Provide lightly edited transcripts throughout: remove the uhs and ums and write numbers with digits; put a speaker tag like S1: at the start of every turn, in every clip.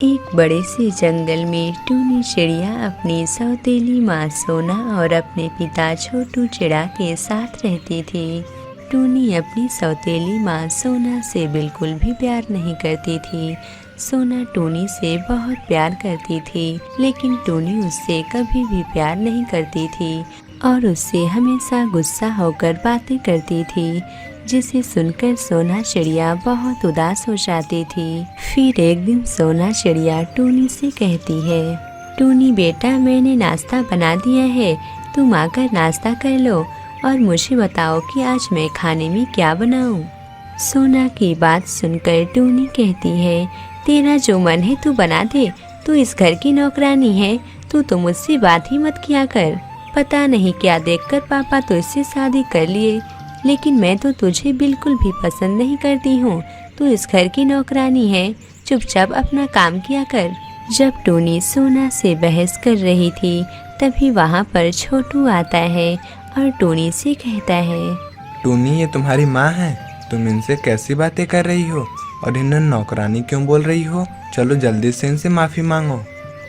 S1: एक बड़े से जंगल में टूनी चिड़िया अपनी सौतेली माँ सोना और अपने पिता छोटू चिड़ा के साथ रहती थी। टूनी अपनी सौतेली माँ सोना से बिल्कुल भी प्यार नहीं करती थी। सोना टूनी से बहुत प्यार करती थी, लेकिन टूनी उससे कभी भी प्यार नहीं करती थी और उससे हमेशा गुस्सा होकर बातें करती थी, जिसे सुनकर सोना चिड़िया बहुत उदास हो जाती थी। फिर एक दिन सोना चिड़िया टूनी से कहती है, टूनी बेटा, मैंने नाश्ता बना दिया है, तुम आकर नाश्ता कर लो और मुझे बताओ कि आज मैं खाने में क्या बनाऊं। सोना की बात सुनकर टूनी कहती है, तेरा जो मन है तू बना दे, तू इस घर की नौकरानी है, तू मुझसे बात ही मत किया कर। पता नहीं क्या देखकर पापा तो इससे शादी कर लिए, लेकिन मैं तो तुझे बिल्कुल भी पसंद नहीं करती हूँ। तू इस घर की नौकरानी है, चुपचाप अपना काम किया कर। जब टूनी सोना से बहस कर रही थी, तभी वहाँ पर छोटू आता है और टूनी से कहता है,
S2: टूनी, ये तुम्हारी माँ है, तुम इनसे कैसी बातें कर रही हो और इन्हें नौकरानी क्यों बोल रही हो? चलो जल्दी से इनसे माफ़ी मांगो।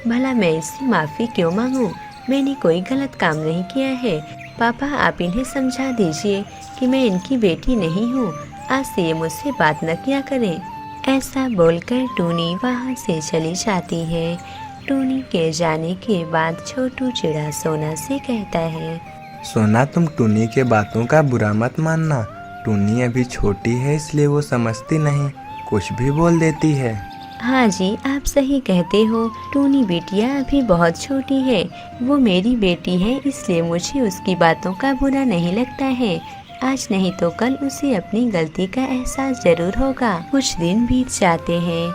S1: भला मैं इससे माफ़ी क्यों मांगूं? मैंने कोई गलत काम नहीं किया है। पापा, आप इन्हें समझा दीजिए कि मैं इनकी बेटी नहीं हूँ। आज से ये मुझसे बात न किया करें। ऐसा बोलकर टूनी वहाँ से चली जाती है। टूनी के जाने के बाद छोटू चिड़ा सोना से कहता है,
S2: सोना, तुम टूनी के बातों का बुरा मत मानना। टूनी अभी छोटी है, इसलिए वो समझती नहीं, कुछ भी बोल देती है।
S1: हाँ जी, आप सही कहते हो। टूनी बिटिया अभी बहुत छोटी है। वो मेरी बेटी है, इसलिए मुझे उसकी बातों का बुरा नहीं लगता है। आज नहीं तो कल उसे अपनी गलती का एहसास जरूर होगा। कुछ दिन बीत जाते हैं।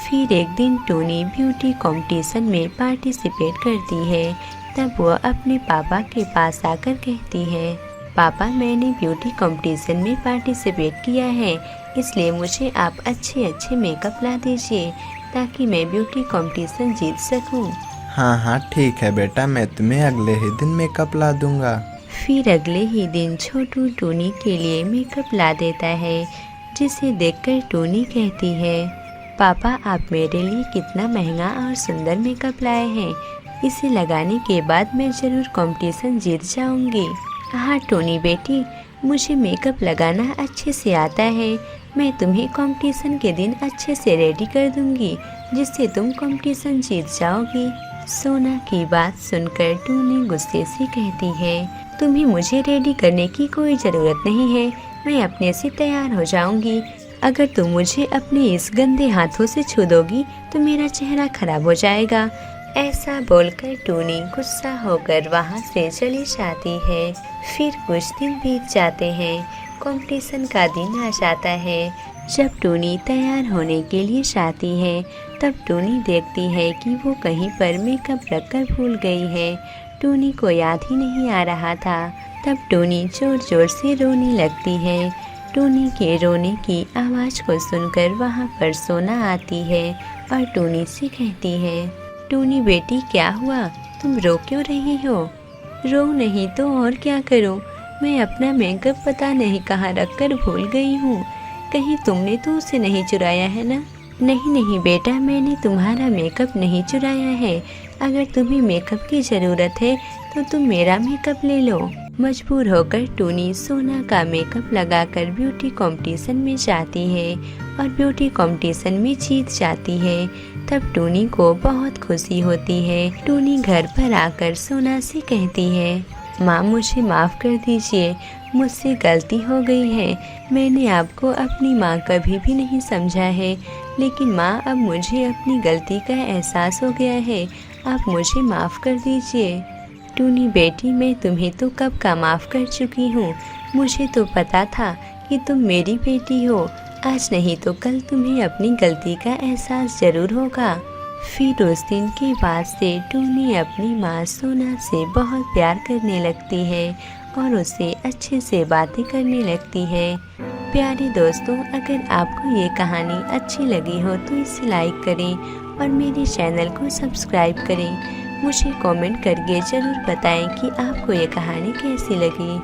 S1: फिर एक दिन टूनी ब्यूटी कंपटीशन में पार्टिसिपेट करती है। तब वो अपने पापा के पास आकर कहती है, पापा, मैंने ब्यूटी कंपटीशन में पार्टिसिपेट किया है, इसलिए मुझे आप अच्छे मेकअप ला दीजिए ताकि मैं ब्यूटी कंपटीशन जीत सकूं।
S2: हाँ, ठीक है बेटा, मैं तुम्हें अगले ही दिन मेकअप ला दूंगा।
S1: फिर अगले ही दिन छोटू टूनी के लिए मेकअप ला देता है, जिसे देखकर टूनी कहती है, पापा, आप मेरे लिए कितना महंगा और सुंदर मेकअप लाए हैं। इसे लगाने के बाद मैं ज़रूर कंपटीशन जीत जाऊंगी। हाँ टूनी बेटी, मुझे मेकअप लगाना अच्छे से आता है। मैं तुम्हें कंपटीशन के दिन अच्छे से रेडी कर दूंगी, जिससे तुम कंपटीशन जीत जाओगी। सोना की बात सुनकर टूनी गुस्से से कहती है, तुम्हें मुझे रेडी करने की कोई ज़रूरत नहीं है, मैं अपने से तैयार हो जाऊंगी। अगर तुम मुझे अपने इस गंदे हाथों से छू दोगी तो मेरा चेहरा खराब हो जाएगा। ऐसा बोलकर टूनी गुस्सा होकर वहाँ से चली जाती है। फिर कुछ दिन बीत जाते हैं। कंपटीशन का दिन आ जाता है। जब टूनी तैयार होने के लिए जाती है, तब टूनी देखती है कि वो कहीं पर मेकअप रखकर भूल गई है। टूनी को याद ही नहीं आ रहा था। तब टूनी जोर जोर से रोने लगती है। टूनी के रोने की आवाज़ को सुनकर वहाँ पर सोना आती है और टूनी से कहती है, टूनी बेटी, क्या हुआ? तुम रो क्यों रही हो? रो नहीं तो और क्या करूं? मैं अपना मेकअप पता नहीं कहाँ रखकर भूल गई हूँ। कहीं तुमने तो उसे नहीं चुराया है ना? नहीं बेटा, मैंने तुम्हारा मेकअप नहीं चुराया है। अगर तुम्हें मेकअप की ज़रूरत है तो तुम मेरा मेकअप ले लो। मजबूर होकर टूनी सोना का मेकअप लगाकर ब्यूटी कंपटीशन में जाती है और ब्यूटी कंपटीशन में जीत जाती है। तब टूनी को बहुत खुशी होती है। टूनी घर पर आकर सोना से कहती है, माँ, मुझे माफ़ कर दीजिए, मुझसे गलती हो गई है। मैंने आपको अपनी माँ कभी भी नहीं समझा है, लेकिन माँ, अब मुझे अपनी गलती का एहसास हो गया है। आप मुझे माफ़ कर दीजिए। टूनी बेटी, मैं तुम्हें तो कब का माफ़ कर चुकी हूँ। मुझे तो पता था कि तुम मेरी बेटी हो। आज नहीं तो कल तुम्हें अपनी गलती का एहसास ज़रूर होगा। फिर उस दिन के बाद से टूनी अपनी माँ सोना से बहुत प्यार करने लगती है और उससे अच्छे से बातें करने लगती है। प्यारे दोस्तों, अगर आपको ये कहानी अच्छी लगी हो तो इसे लाइक करें और मेरे चैनल को सब्सक्राइब करें। मुझे कमेंट करके ज़रूर बताएं कि आपको ये कहानी कैसी लगी।